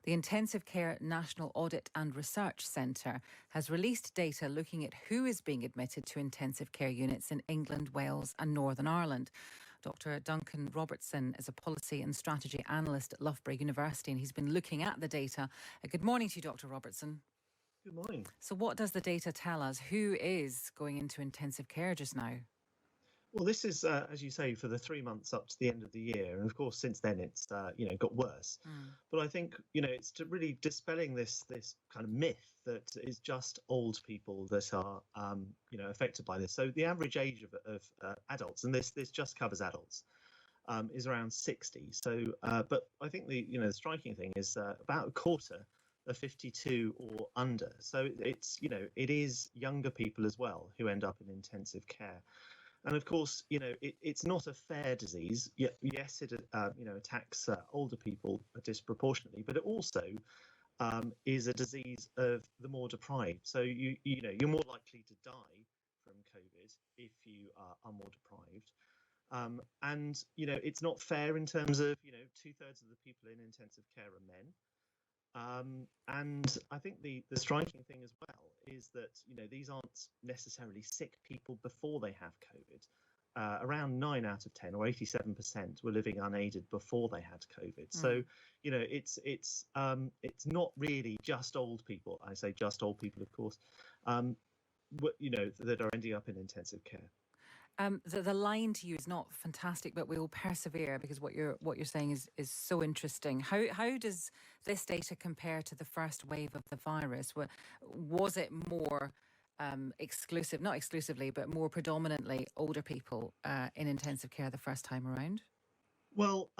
The Intensive Care National Audit and Research Centre has released data looking at who is being admitted to intensive care units in England, Wales and Northern Ireland. Dr Duncan Robertson is a policy and strategy analyst at Loughborough University, and he's been looking at the data. Good morning to you, Dr Robertson. Good morning. So what does the data tell us? Who is going into intensive care just now? Well, this is, as you say, for the 3 months up to the end of the year. And of course, since then, it's, got worse. But I think, it's to really dispelling this kind of myth that is just old people that are, affected by this. So the average age of adults, and this just covers adults, is around 60. So, but I think the striking thing is about a quarter are 52 or under. So it's, it is younger people as well who end up in intensive care. And of course, it's not a fair disease. Yes, it attacks older people disproportionately, but it also is a disease of the more deprived. So you're more likely to die from COVID if you are more deprived. And it's not fair in terms of 2/3 of the people in intensive care are men. And I think the striking thing as well is that these aren't necessarily sick people before they have COVID. Around 9 out of 10, or 87%, were living unaided before they had COVID. So it's not really just old people. I say just old people, of course, that are ending up in intensive care. The line to you is not fantastic, but we will persevere, because what you're saying is so interesting. How does this data compare to the first wave of the virus? Was it more exclusive, not exclusively, but more predominantly older people in intensive care the first time around? Well,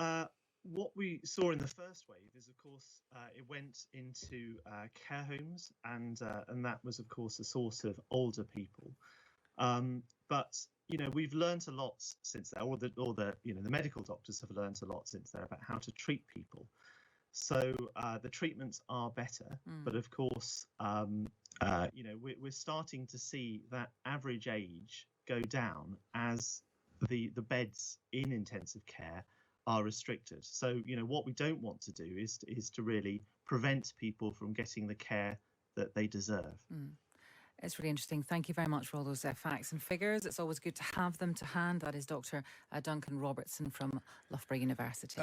what we saw in the first wave is, of course, it went into care homes, and that was, of course, a source of older people. But we've learnt a lot since then, or the medical doctors have learnt a lot since then about how to treat people. So the treatments are better, but of course, we're starting to see that average age go down as the beds in intensive care are restricted. So what we don't want to do is to really prevent people from getting the care that they deserve. It's really interesting. Thank you very much for all those facts and figures. It's always good to have them to hand. That is Dr Duncan Robertson from Loughborough University.